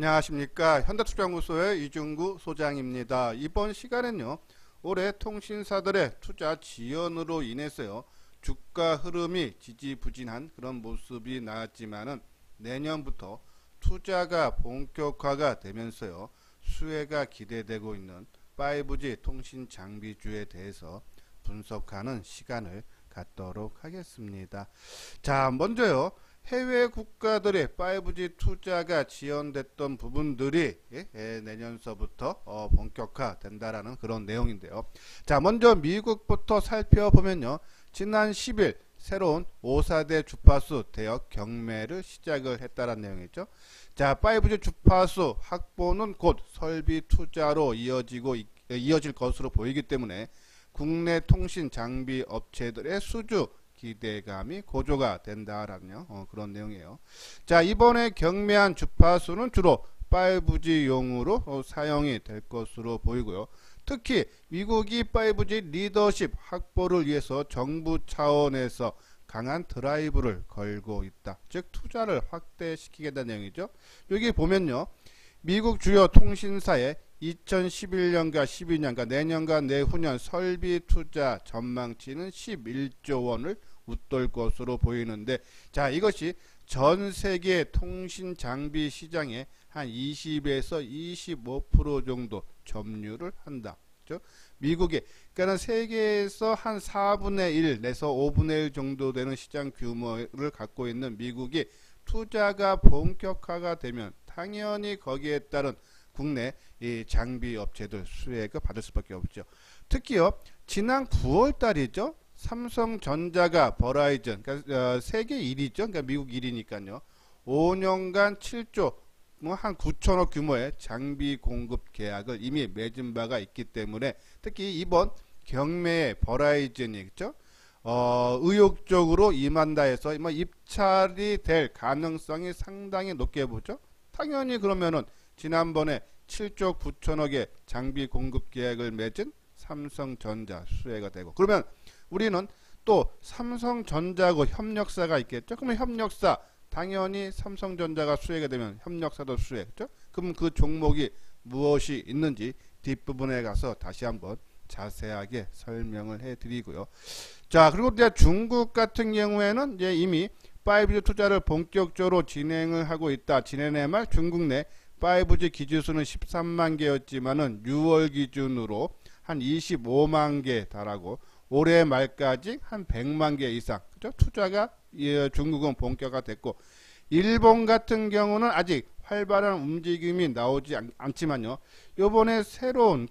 안녕하십니까. 현대투자연구소의 이중구 소장입니다. 이번 시간엔요, 올해 통신사들의 투자 지연으로 인해서요, 주가 흐름이 지지부진한 그런 모습이 나왔지만은 내년부터 투자가 본격화가 되면서요, 수혜가 기대되고 있는 5G 통신 장비주에 대해서 분석하는 시간을 갖도록 하겠습니다. 자, 먼저요, 해외 국가들의 5G 투자가 지연됐던 부분들이 내년서부터 본격화 된다라는 그런 내용인데요. 자, 먼저 미국부터 살펴보면요. 지난 10일 새로운 5사대 주파수 대역 경매를 시작을 했다는 내용이죠. 자, 5G 주파수 확보는 곧 설비 투자로 이어질 것으로 보이기 때문에 국내 통신 장비 업체들의 수주 기대감이 고조가 된다라는 그런 내용이에요. 자, 이번에 경매한 주파수는 주로 5G용으로 사용이 될 것으로 보이고요. 특히 미국이 5G 리더십 확보를 위해서 정부 차원에서 강한 드라이브를 걸고 있다. 즉 투자를 확대시키겠다는 내용이죠. 여기 보면요. 미국 주요 통신사의 2011년과 12년과 내년과 내후년 설비 투자 전망치는 11조 원을 웃돌 것으로 보이는데, 자, 이것이 전 세계 통신 장비 시장의 한 20에서 25% 정도 점유를 한다. 그렇죠? 미국의, 그러니까 세계에서 한 4분의 1 내서 5분의 1 정도 되는 시장 규모를 갖고 있는 미국이 투자가 본격화가 되면 당연히 거기에 따른 국내 이 장비 업체들 수혜가 받을 수밖에 없죠. 특히요, 지난 9월 달이죠. 삼성전자가 버라이즌, 그러니까 세계 1위죠. 그러니까 미국 1위니까요. 5년간 7조 한 9천억 규모의 장비 공급 계약을 이미 맺은 바가 있기 때문에 특히 이번 경매에 버라이즌이 있죠. 의욕적으로 임한다 해서 입찰이 될 가능성이 상당히 높게 보죠. 당연히 그러면은 지난번에 7조 9천억의 장비 공급 계약을 맺은 삼성전자 수혜가 되고, 그러면 우리는 또 삼성전자하고 협력사가 있겠죠. 그러면 협력사 당연히 삼성전자가 수혜가 되면 협력사도 수혜겠죠. 그럼 그 종목이 무엇이 있는지 뒷부분에 가서 다시 한번 자세하게 설명을 해드리고요. 자, 그리고 이제 중국 같은 경우에는 이제 이미 5G 투자를 본격적으로 진행을 하고 있다. 지난해 말 중국 내 5G 기지수는 13만 개였지만은 6월 기준으로 한 25만 개 달하고 올해 말까지 한 100만 개 이상, 그죠? 투자가 중국은 본격화 됐고, 일본 같은 경우는 아직 활발한 움직임이 나오지 않지만요. 요번에 새로운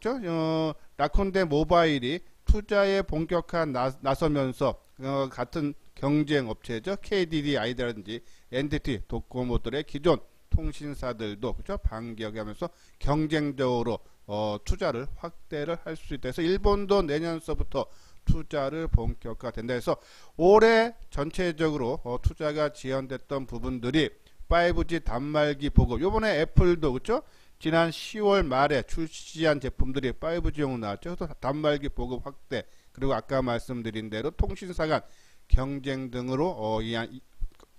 라쿤데 모바일이 투자에 본격화 나서면서 같은 경쟁 업체죠. KDDI라든지 NTT 도코모들의 기존 통신사들도 그죠? 반격하면서 경쟁적으로 투자를 확대를 할 수 있다 해서 일본도 내년서부터 투자를 본격화 된다 해서 올해 전체적으로 투자가 지연됐던 부분들이 5G 단말기 보급, 요번에 애플도 그렇죠? 지난 10월 말에 출시한 제품들이 5G용으로 나왔죠. 그래서 단말기 보급 확대, 그리고 아까 말씀드린 대로 통신사 간 경쟁 등으로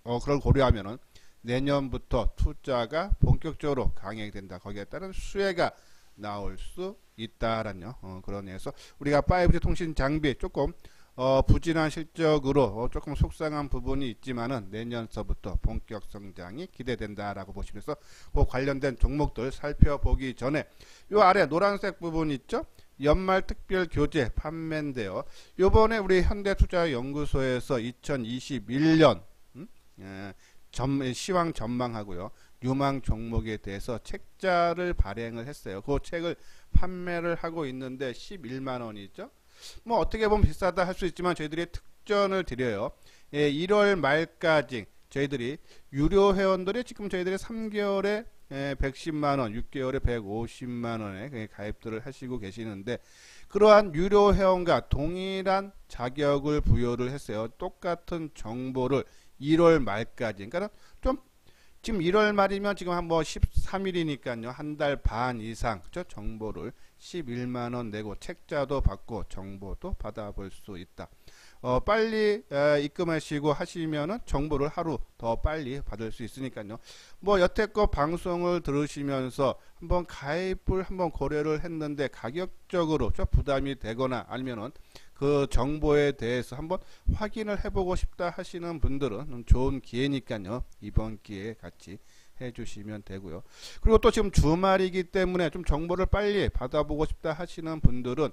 그걸 고려하면은 내년부터 투자가 본격적으로 강행된다. 거기에 따른 수혜가 나올 수 있다라는 그런 의미에서 우리가 5G 통신 장비 조금 부진한 실적으로 조금 속상한 부분이 있지만은 내년서부터 본격 성장이 기대된다라고 보시면서 그 관련된 종목들 살펴보기 전에 요 아래 노란색 부분 있죠? 연말 특별 교재 판매인데요. 요번에 우리 현대투자연구소에서 2021년 시황 전망하고요. 유망 종목에 대해서 책자를 발행을 했어요. 그 책을 판매를 하고 있는데 11만원이죠. 뭐 어떻게 보면 비싸다 할 수 있지만 저희들이 특전을 드려요. 1월 말까지 저희들이 유료 회원들이 지금 저희들이 3개월에 110만원, 6개월에 150만원에 가입들을 하시고 계시는데, 그러한 유료 회원과 동일한 자격을 부여를 했어요. 똑같은 정보를 1월 말까지, 그러니까 좀 지금 1월 말이면 지금 한 뭐 13일이니까요. 한 달 반 이상 정보를 11만원 내고 책자도 받고 정보도 받아볼 수 있다. 빨리 입금하시고 하시면은 정보를 하루 더 빨리 받을 수 있으니까요. 뭐 여태껏 방송을 들으시면서 한번 가입을 한번 고려를 했는데 가격적으로 좀 부담이 되거나 아니면은 그 정보에 대해서 한번 확인을 해보고 싶다 하시는 분들은 좋은 기회니까요. 이번 기회에 같이 해주시면 되고요. 그리고 또 지금 주말이기 때문에 좀 정보를 빨리 받아보고 싶다 하시는 분들은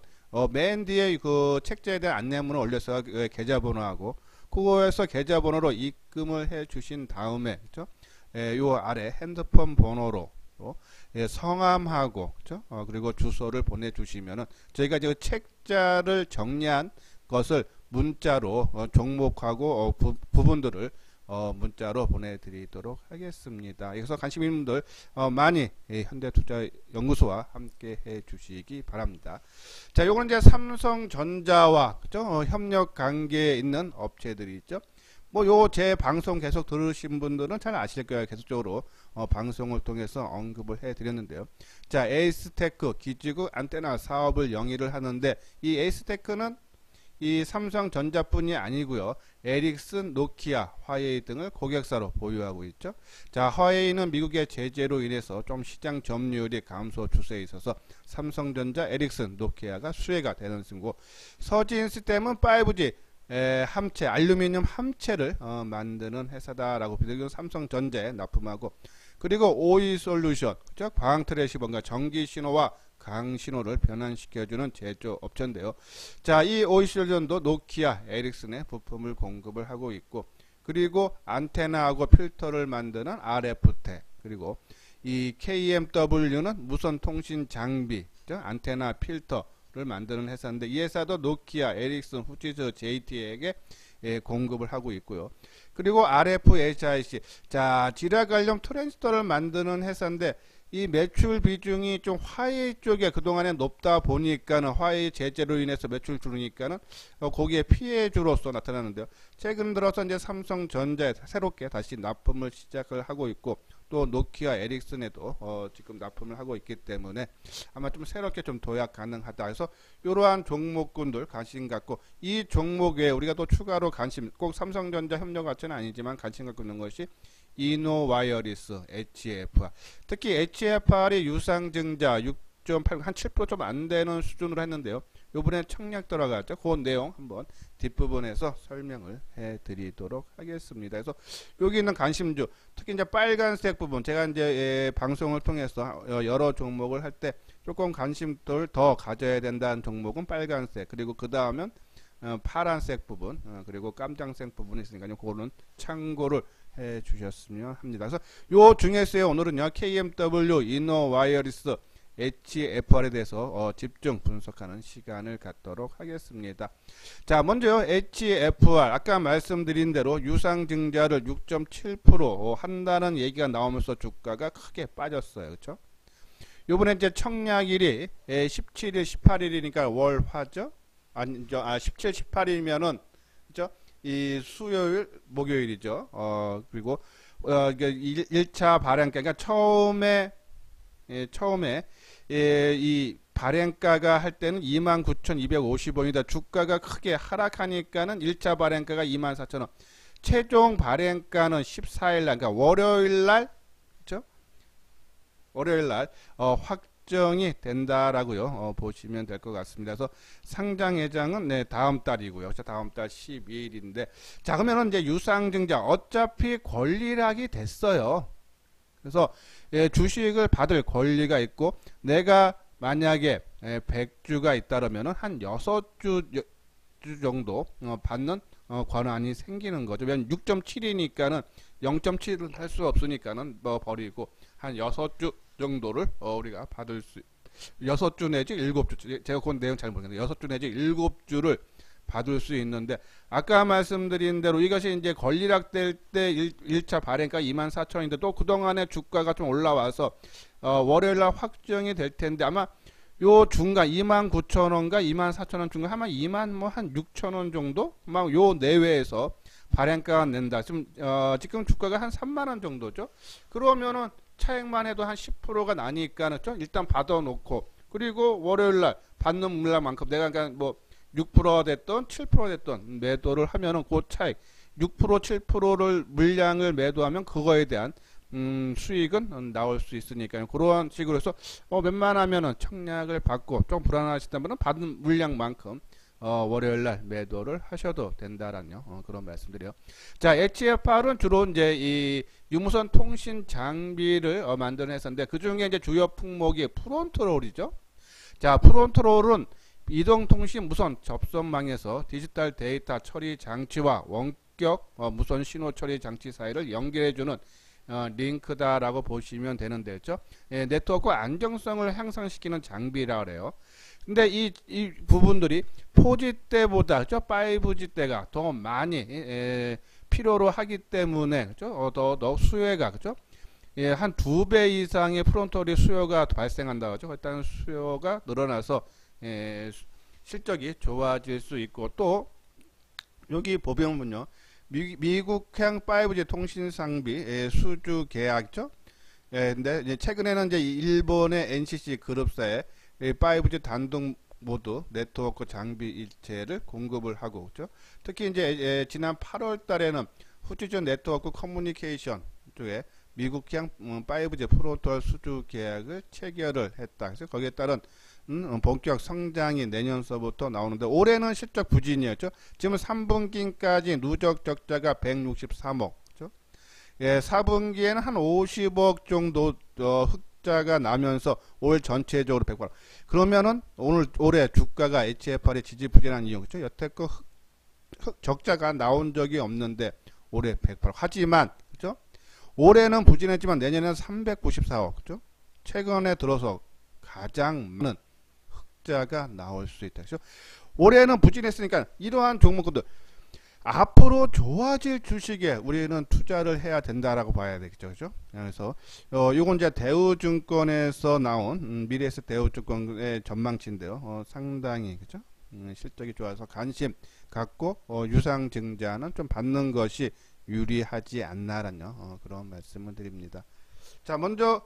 맨 뒤에 그 책자에 대한 안내문을 올려서 계좌번호하고 그거에서 계좌번호로 입금을 해 주신 다음에 그죠? 요 아래 핸드폰 번호로 성함하고 그죠? 그리고 주소를 보내주시면은 저희가 그 책자를 정리한 것을 문자로 종목하고 부분들을 문자로 보내드리도록 하겠습니다. 그래서 관심 있는 분들 많이 현대투자연구소와 함께 해주시기 바랍니다. 자, 요거는 이제 삼성전자와 그죠? 협력 관계에 있는 업체들이 있죠. 뭐 요 제 방송 계속 들으신 분들은 잘 아실 거예요. 계속적으로 방송을 통해서 언급을 해드렸는데요. 자, 에이스테크 기지국 안테나 사업을 영위를 하는데 이 에이스테크는 이 삼성전자뿐이 아니고요. 에릭슨, 노키아, 화웨이 등을 고객사로 보유하고 있죠. 자, 화웨이는 미국의 제재로 인해서 좀 시장 점유율이 감소 추세에 있어서 삼성전자, 에릭슨, 노키아가 수혜가 되는 승고, 서진 시스템은 5G 함체, 알루미늄 함체를 만드는 회사다라고 비교적 삼성전자에 납품하고, 그리고 오이 솔루션, 그죠? 광 트랜시버가 전기 신호와 강 신호를 변환시켜주는 제조업체인데요. 자, 이 오이 솔루션도 노키아, 에릭슨에 부품을 공급을 하고 있고, 그리고 안테나하고 필터를 만드는 RF텍, 그리고 이 KMW는 무선 통신 장비, 그죠? 안테나 필터를 만드는 회사인데 이 회사도 노키아, 에릭슨, 후지스, JT에게 공급을 하고 있고요. 그리고 RFHIC, 자, 지라 관련 트랜지스터를 만드는 회사인데 이 매출 비중이 좀 화웨이 쪽에 그동안에 높다 보니까는 화웨이 제재로 인해서 매출 줄으니까는 거기에 피해주로서 나타나는데요. 최근 들어서 이제 삼성전자에 새롭게 다시 납품을 시작을 하고 있고 또 노키아, 에릭슨에도 지금 납품을 하고 있기 때문에 아마 좀 새롭게 좀 도약 가능하다. 그래서 이러한 종목군들 관심 갖고 이 종목에 우리가 또 추가로 관심, 꼭 삼성전자 협력 가치는 아니지만 관심 갖고 있는 것이 이노와이어리스, HFR. 특히 HFR이 유상증자 6.8, 한 7% 좀 안 되는 수준으로 했는데요. 요번에 청약 들어갔죠. 그 내용 한번 뒷부분에서 설명을 해 드리도록 하겠습니다. 그래서 여기 있는 관심주, 특히 이제 빨간색 부분, 제가 이제 방송을 통해서 여러 종목을 할 때 조금 관심을 더 가져야 된다는 종목은 빨간색, 그리고 그 다음은 파란색 부분, 그리고 깜장색 부분이 있으니까 그거는 참고를 해 주셨으면 합니다. 그래서 요 중에서요, 오늘은요, KMW, 이노와이어리스, HFR에 대해서 집중 분석하는 시간을 갖도록 하겠습니다. 자, 먼저요, HFR, 아까 말씀드린 대로 유상증자를 6.7% 한다는 얘기가 나오면서 주가가 크게 빠졌어요. 그렇죠? 요번에 이제 청약일이 17일, 18일이니까 월화죠? 아니죠. 17, 18일이면은, 그죠? 이 수요일, 목요일이죠. 그리고, 1차 발행가, 그러니까 처음에, 이 발행가가 할 때는 29,250원이다. 주가가 크게 하락하니까는 1차 발행가가 24,000원. 최종 발행가는 14일날, 그러니까 월요일날, 그죠? 월요일날, 확정이 된다라고요. 보시면 될 것 같습니다. 그래서 상장 예정은 다음 달이고요. 다음 달 12일인데, 자, 그러면은 이제 유상증자 어차피 권리락이 됐어요. 그래서 주식을 받을 권리가 있고, 내가 만약에 100주가 있다라면은 한 6주 정도 받는 권한이 생기는 거죠. 왜냐면 6.7이니까는 0.7을 할 수 없으니까는 버리고 한 6주 정도를 우리가 받을 수, 6주 내지 7주, 제가 그 내용 잘 모르겠는데 6주 내지 7주를 받을 수 있는데, 아까 말씀드린 대로 이것이 이제 권리락 될 때 1차 발행가 24,000원인데 또 그동안에 주가가 좀 올라와서 월요일날 확정이 될 텐데, 아마 요 중간 29,000원과 24,000원 중간 아마 26,000원 정도 막 요 내외에서 발행가가 낸다. 지금 주가가 한 3만원 정도죠. 그러면은 차액만 해도 한 10%가 나니까는 일단 받아놓고, 그리고 월요일날 받는 물량만큼 내가 그러니까 뭐 6% 됐던 7% 됐던 매도를 하면은 그 차익 6% 7%를 물량을 매도하면 그거에 대한 수익은 나올 수 있으니까요. 그런 식으로 해서 웬만하면은 청약을 받고 좀 불안하시다면 받은 물량만큼 월요일날 매도를 하셔도 된다라는 그런 말씀드려요. 자, HFR은 주로 이제 이 유무선 통신 장비를 만드는 회사인데 그 중에 이제 주요 품목이 프론트롤이죠. 자, 프론트롤은 이동통신 무선 접선망에서 디지털 데이터 처리 장치와 원격 무선 신호 처리 장치 사이를 연결해주는 링크다라고 보시면 되는데요. 예, 네트워크 안정성을 향상시키는 장비라 그래요. 근데 이 부분들이 4G 때보다 5G 때가 더 많이 필요로 하기 때문에 그죠? 더 수요가 그죠? 예, 한 2배 이상의 프론토리 수요가 발생한다 그죠? 일단 수요가 늘어나서 실적이 좋아질 수 있고 또 여기 보면요. 미국형 5G 통신 상비 수주 계약이죠. 근데 이제 최근에는 이제 일본의 NCC 그룹사에 5G 단독 모드 네트워크 장비 일체를 공급을 하고 있죠. 특히 이제 지난 8월 달에는 후지전 네트워크 커뮤니케이션 쪽에 미국형 5G 프로토콜 수주 계약을 체결을 했다. 그래서 거기에 따른 본격 성장이 내년서부터 나오는데 올해는 실적 부진이었죠. 지금 3분기까지 누적 적자가 163억. 그렇죠? 예, 4분기에는 한 50억 정도 흑자가 나면서 올 전체적으로 100%. 그러면은 올해 주가가 HFR이 지지부진한 이유 그렇죠? 여태껏 적자가 나온 적이 없는데 올해 100%. 하지만 그렇죠? 올해는 부진했지만 내년에는 394억. 그렇죠? 최근에 들어서 가장 많은 흑자가 나올 수 있다. 그렇죠? 올해는 부진했으니까 이러한 종목들 앞으로 좋아질 주식에 우리는 투자를 해야 된다라고 봐야 되겠죠. 그죠? 그래서 요건 이제 대우증권에서 나온 미래에셋 대우증권의 전망치인데요. 상당히 그죠? 실적이 좋아서 관심 갖고 유상증자는 좀 받는 것이 유리하지 않나라는 그런 말씀을 드립니다. 자, 먼저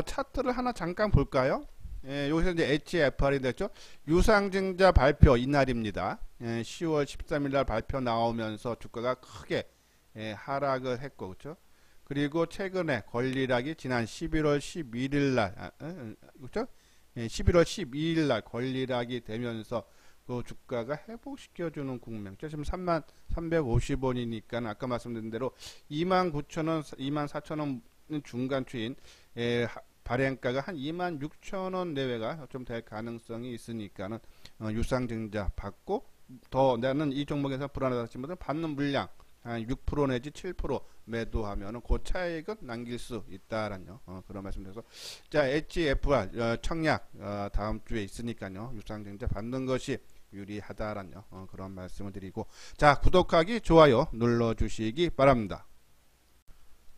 차트를 하나 잠깐 볼까요? 여기서 이제 HFR이 됐죠. 유상증자 발표 이날입니다. 10월 13일 날 발표 나오면서 주가가 크게 하락을 했고, 그렇죠? 그리고 최근에 권리락이 지난 11월 11일 날, 그렇죠? 11월 12일 날 권리락이 되면서 그 주가가 회복시켜주는 국면. 지금 3350원이니까 아까 말씀드린 대로 29000원, 24000원 중간 추인 발행가가 한 26,000원 내외가 좀 될 가능성이 있으니까는 유상증자 받고 더 나는 이 종목에서 불안하다 하시는 분들은 받는 물량 한 6% 내지 7% 매도하면은 그 차익은 남길 수 있다라는 그런 말씀드려서 자 HFR 청약 다음 주에 있으니까요 유상증자 받는 것이 유리하다라는 그런 말씀을 드리고 자 구독하기 좋아요 눌러주시기 바랍니다.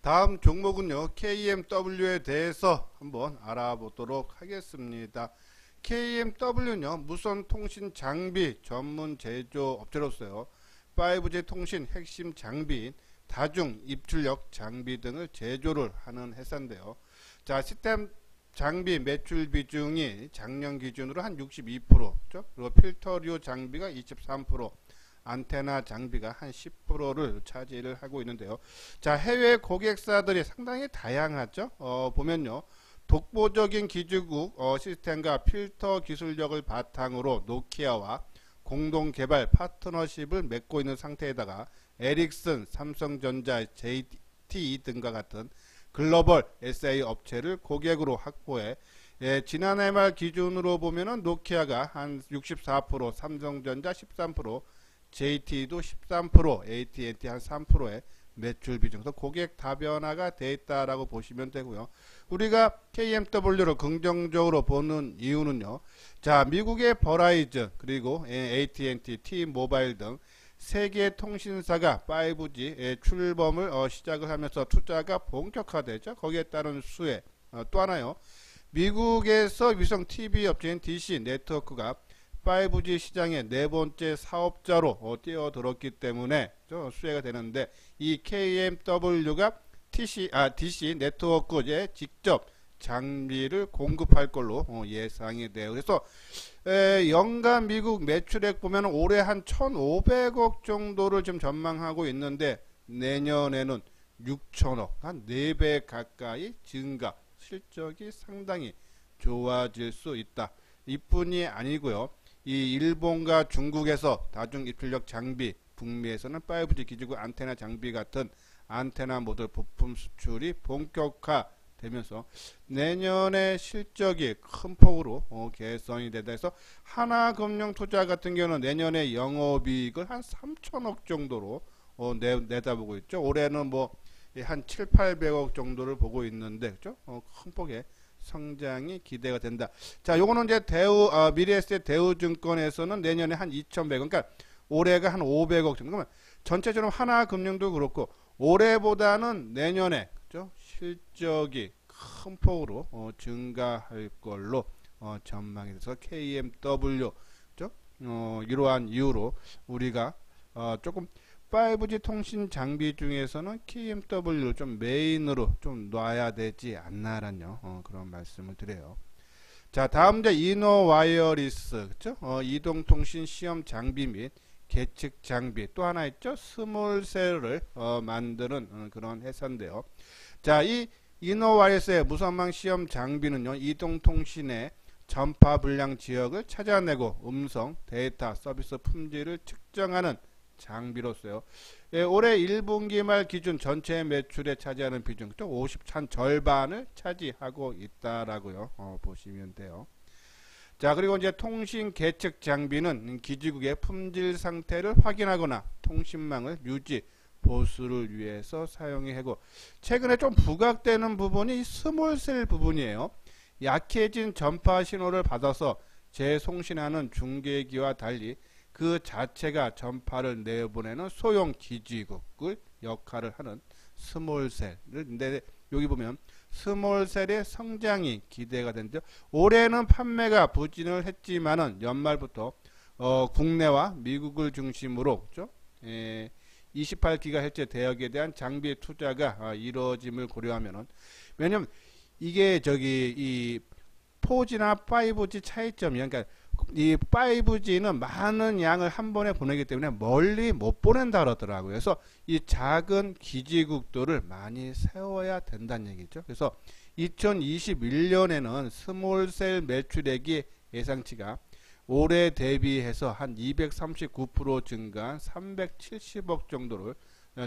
다음 종목은요 KMW에 대해서 한번 알아보도록 하겠습니다. KMW는요 무선 통신 장비 전문 제조 업체로서요 5G 통신 핵심 장비인 다중 입출력 장비 등을 제조를 하는 회사인데요. 자 시스템 장비 매출 비중이 작년 기준으로 한 62%죠. 그리고 필터류 장비가 23%, 안테나 장비가 한 10%를 차지를 하고 있는데요. 자 해외 고객사들이 상당히 다양하죠. 보면요. 독보적인 기주국 시스템과 필터 기술력을 바탕으로 노키아와 공동 개발 파트너십을 맺고 있는 상태에다가 에릭슨, 삼성전자, JT 등과 같은 글로벌 SA 업체를 고객으로 확보해 지난해 말 기준으로 보면은 노키아가 한 64%, 삼성전자 13%, JT도 13%, AT&T 한 3%의 매출 비중, 그래서 고객 다변화가 돼 있다라고 보시면 되고요. 우리가 KMW를 긍정적으로 보는 이유는요. 자, 미국의 버라이즌 그리고 AT&T, T-모바일 등 세계 통신사가 5G 출범을 시작을 하면서 투자가 본격화되죠. 거기에 따른 수혜. 또 하나요. 미국에서 위성 TV 업체인 DC 네트워크가 5G 시장의 네 번째 사업자로 뛰어들었기 때문에 수혜가 되는데 이 KMW가 DC 네트워크에 직접 장비를 공급할 걸로 예상이 돼요. 그래서 연간 미국 매출액 보면 올해 한 1,500억 정도를 지금 전망하고 있는데 내년에는 6천억, 한 4배 가까이 증가, 실적이 상당히 좋아질 수 있다. 이뿐이 아니고요. 이 일본과 중국에서 다중 입출력 장비, 북미에서는 5G 기지국 안테나 장비 같은 안테나 모듈 부품 수출이 본격화되면서 내년에 실적이 큰 폭으로 개선이 된다 해서 하나금융투자 같은 경우는 내년에 영업이익을 한 3천억 정도로 내다보고 있죠. 올해는 뭐 한 7, 800억 정도를 보고 있는데 그죠? 큰 폭의 성장이 기대가 된다. 자, 요거는 이제 미래에셋 대우증권에서는 내년에 한 2,100억, 그러니까 올해가 한 500억 정도. 그러면 전체적으로 하나금융도 그렇고 올해보다는 내년에 그죠? 실적이 큰 폭으로 증가할 걸로 전망이 돼서 KMW 그죠? 이러한 이유로 우리가 조금 5G 통신 장비 중에서는 KMW를 좀 메인으로 좀 놔야 되지 않나라는 그런 말씀을 드려요. 자, 다음 이제 이노와이어리스 그죠? 이동통신 시험 장비 및 계측 장비 또 하나 있죠. 스몰셀을 만드는 그런 회사인데요. 자, 이 이노와이어리스의 무선망 시험 장비는요. 이동통신의 전파 불량 지역을 찾아내고 음성, 데이터, 서비스 품질을 측정하는 장비로서요. 올해 1분기 말 기준 전체 매출에 차지하는 비중 50한 절반을 차지하고 있다라고요. 보시면 돼요. 자, 그리고 이제 통신 계측 장비는 기지국의 품질 상태를 확인하거나 통신망을 유지 보수를 위해서 사용이 하고 최근에 좀 부각되는 부분이 스몰셀 부분이에요. 약해진 전파 신호를 받아서 재송신하는 중계기와 달리 그 자체가 전파를 내보내는 소형 기지국을 역할을 하는 스몰셀을 근데 여기 보면 스몰셀의 성장이 기대가 되는데 올해는 판매가 부진을 했지만은 연말부터 국내와 미국을 중심으로 그렇죠? 28GHz 대역에 대한 장비 투자가 이루어짐을 고려하면은 왜냐면 이게 이 4G나 5G 차이점이 그러니까 이 5G는 많은 양을 한 번에 보내기 때문에 멀리 못 보낸다 그러더라고요. 그래서 이 작은 기지국들을 많이 세워야 된다는 얘기죠. 그래서 2021년에는 스몰셀 매출액이 예상치가 올해 대비해서 한 239% 증가한 370억 정도를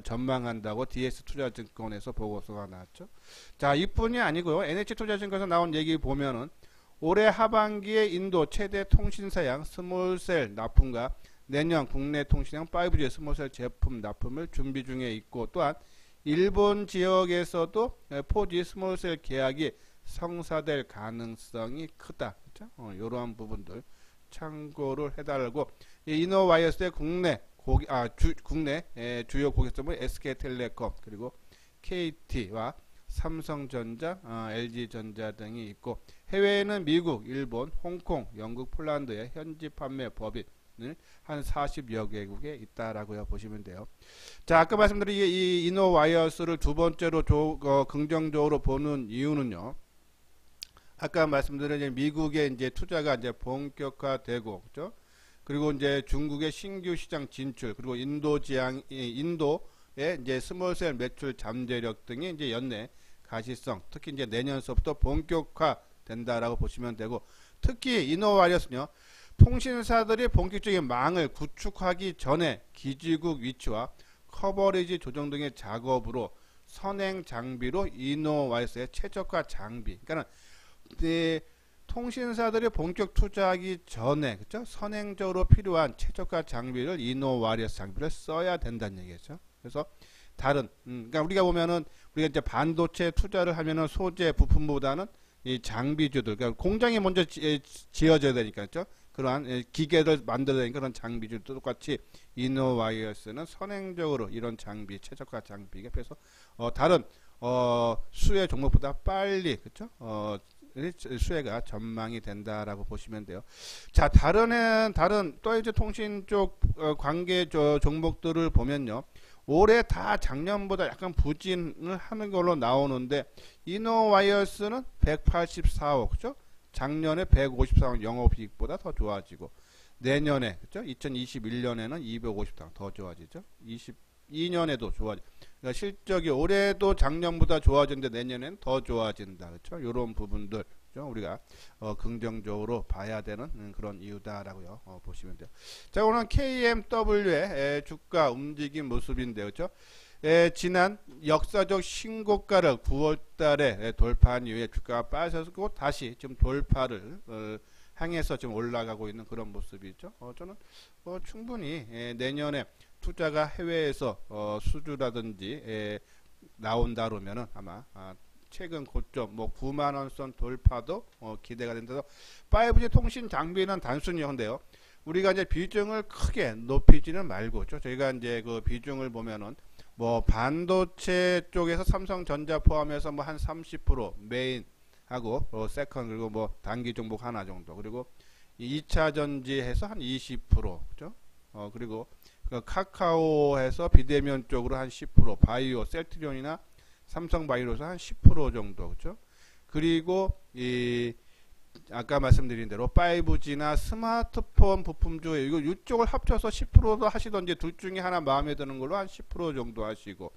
전망한다고 DS투자증권에서 보고서가 나왔죠. 자, 이뿐이 아니고요. NH투자증권에서 나온 얘기 보면은 올해 하반기에 인도 최대 통신사양 스몰셀 납품과 내년 국내 통신형 5G 스몰셀 제품 납품을 준비 중에 있고 또한 일본 지역에서도 4G 스몰셀 계약이 성사될 가능성이 크다. 그렇죠? 이러한 부분들 참고를 해달라고 이노와이어스의 국내 주요 고객점은 SK텔레콤 그리고 KT와 삼성전자, LG전자 등이 있고 해외에는 미국, 일본, 홍콩, 영국, 폴란드의 현지 판매 법인을 한 40여 개국에 있다라고요 보시면 돼요. 자, 아까 말씀드린 이 이노와이어스를 두 번째로 긍정적으로 보는 이유는요. 아까 말씀드린 미국의 이제 투자가 이제 본격화되고 그죠? 그리고 이제 중국의 신규 시장 진출 그리고 인도의 이제 스몰셀 매출 잠재력 등이 이제 연내 가시성 특히 이제 내년서부터 본격화된다라고 보시면 되고 특히 이노와이어스는요 통신사들이 본격적인 망을 구축하기 전에 기지국 위치와 커버리지 조정 등의 작업으로 선행 장비로 이노와이어스의 최적화 장비 그러니까 통신사들이 본격 투자하기 전에 그죠? 선행적으로 필요한 최저가 장비를 이노와이어스 장비를 써야 된다는 얘기죠. 그래서 다른 그러니까 우리가 보면은 우리가 이제 반도체 투자를 하면은 소재 부품보다는 이 장비주들 그러니까 공장이 먼저 지어져야 되니까 그죠? 그러한 기계를 만들어야 되니까 그런 장비주도 똑같이 이노와이어스는 선행적으로 이런 장비 최저가 장비가 그래서 다른 수혜 종목보다 빨리 그죠? 수혜가 전망이 된다라고 보시면 돼요. 자, 다른 또 이제 통신 쪽 관계 종목들을 보면요. 올해 다 작년보다 약간 부진을 하는 걸로 나오는데 이노와이어스는 184억, 그죠? 작년에 154억 영업이익보다 더 좋아지고 내년에, 그죠? 2021년에는 250억 더 좋아지죠. 22년에도 좋아지. 그러니까 실적이 올해도 작년보다 좋아졌는데 내년엔 더 좋아진다, 그렇죠? 이런 부분들 우리가 긍정적으로 봐야 되는 그런 이유다라고요. 보시면 돼요. 자, 오늘 KMW의 주가 움직임 모습인데요, 그렇죠? 지난 역사적 신고가를 9월달에 돌파한 이후에 주가가 빠졌고 다시 지금 돌파를 향해서 지금 올라가고 있는 그런 모습이죠. 저는 충분히 내년에 투자가 해외에서 수주라든지 나온다 그러면은 아마 최근 고점 9만원 선 돌파도 기대가 된다서 5G 통신 장비는 단순히 한데요. 우리가 이제 비중을 크게 높이지는 말고, 저희가 이제 그 비중을 보면은 반도체 쪽에서 삼성전자 포함해서 한 30% 메인 하고 세컨 그리고 단기 종목 하나 정도, 그리고 2차 전지해서 한 20%, 그죠? 그리고 그 카카오에서 비대면 쪽으로 한 10%, 바이오 셀트리온이나 삼성바이오에서 한 10% 정도, 그죠? 그리고 아까 말씀드린 대로 5G나 스마트폰 부품주 이쪽을 합쳐서 10%도 하시던지 둘 중에 하나 마음에 드는 걸로 한 10% 정도 하시고,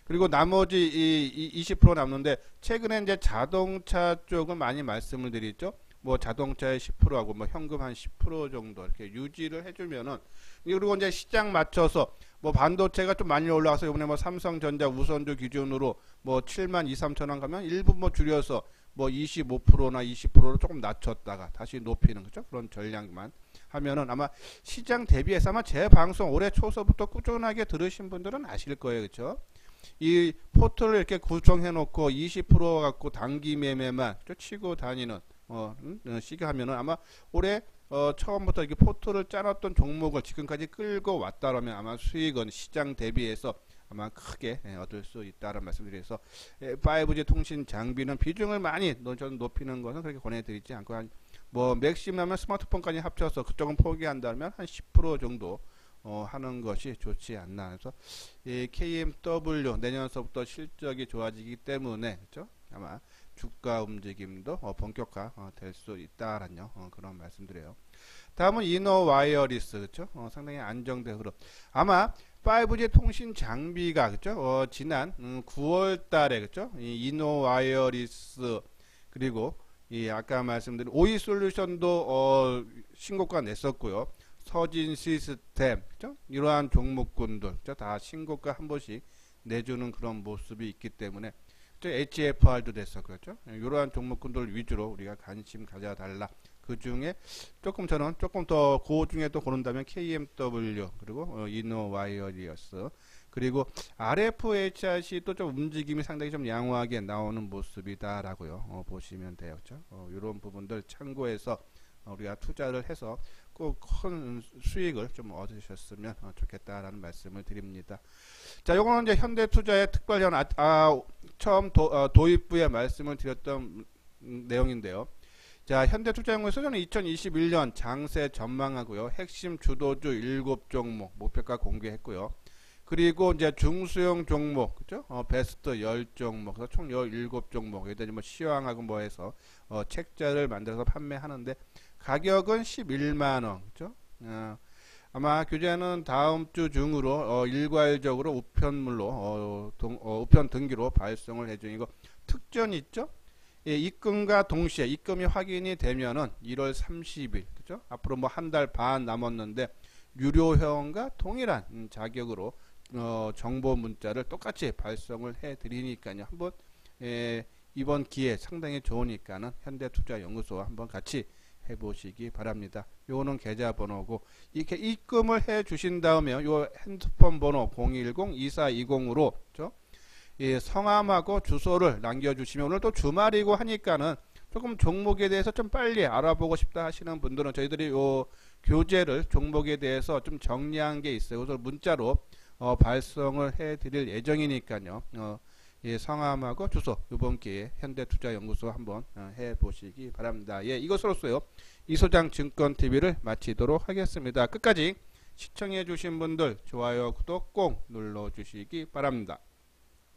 그리고 나머지 20% 남는데 최근에 이제 자동차 쪽은 많이 말씀을 드리죠. 자동차의 10%하고 현금 한 10% 정도 이렇게 유지를 해주면은, 그리고 이제 시장 맞춰서 반도체가 좀 많이 올라와서 이번에 삼성전자 우선주 기준으로 7만 2, 3천 원 가면 일부 줄여서 25%나 20%로 조금 낮췄다가 다시 높이는, 그죠? 그런 전략만 하면은 아마 시장 대비해서 아마 제 방송 올해 초서부터 꾸준하게 들으신 분들은 아실 거예요, 그죠? 이 포트를 이렇게 구성해 놓고 20% 갖고 단기 매매만 치고 다니는 시기 하면은 아마 올해 처음부터 이렇게 포트를 짜놨던 종목을 지금까지 끌고 왔다라면 아마 수익은 시장 대비해서 아마 크게 얻을 수 있다는 말씀드려서 5G 통신 장비는 비중을 많이 저는 높이는 것은 그렇게 권해드리지 않고 맥시멈은 스마트폰까지 합쳐서 그쪽은 포기한다면 한 10% 정도 하는 것이 좋지 않나. 그래서 이 KMW 내년서부터 실적이 좋아지기 때문에, 그렇죠? 아마 주가 움직임도 본격화 될 수 있다라는 그런 말씀드려요. 다음은 이노와이어리스, 그렇죠? 상당히 안정된 흐름. 아마 5G 통신 장비가, 그렇죠? 지난 9월 달에, 그렇죠? 이 이노와이어리스 그리고 이 아까 말씀드린 오이 솔루션도 신고가 냈었고요. 서진 시스템, 그렇죠? 이러한 종목군들, 그렇죠? 다 신고가 한 번씩 내주는 그런 모습이 있기 때문에 HFR도 됐었고요. 그렇죠? 이러한 종목군들 위주로 우리가 관심 가져달라. 그 중에 저는 조금 더 그 중에 또 고른다면 KMW 그리고 이노와이어리어스 그리고 RFHRC도 좀 움직임이 상당히 좀 양호하게 나오는 모습이다라고요. 보시면 돼요. 그렇죠? 이런 부분들 참고해서 우리가 투자를 해서 꼭 큰 수익을 좀 얻으셨으면 좋겠다라는 말씀을 드립니다. 자, 요거는 이제 현대투자의 특별현 처음 도입부에 말씀을 드렸던 내용인데요. 자, 현대투자연구소는 2021년 장세 전망하고요. 핵심 주도주 7종목 목표가 공개했고요. 그리고 이제 중수용 종목, 그죠? 베스트 10종목, 그래서 총 17종목, 여기다 시황하고 해서 책자를 만들어서 판매하는데 가격은 11만원, 그죠? 아마 규제는 다음 주 중으로 일괄적으로 우편물로 우편 등기로 발송을 해주고 특전이 있죠? 예, 입금과 동시에 입금이 확인이 되면은 1월 30일, 그죠? 앞으로 한 달 반 남았는데 유료 회원과 동일한 자격으로 정보 문자를 똑같이 발송을 해드리니까요. 한번 이번 기회 상당히 좋으니까는 현대투자연구소와 한번 같이 해보시기 바랍니다. 요거는 계좌번호고 이렇게 입금을 해 주신 다음에 요 핸드폰 번호 010-2420으로 성함하고 주소를 남겨주시면, 오늘 또 주말이고 하니까는 조금 종목에 대해서 좀 빨리 알아보고 싶다 하시는 분들은 저희들이 요 교재를 종목에 대해서 좀 정리한 게 있어요. 그래서 문자로 발송을 해 드릴 예정이니까요. 예, 성함하고 주소 이번 기회에 현대투자연구소 한번 해보시기 바랍니다. 예, 이것으로써요 이소장 증권TV를 마치도록 하겠습니다. 끝까지 시청해 주신 분들 좋아요 구독 꼭 눌러주시기 바랍니다.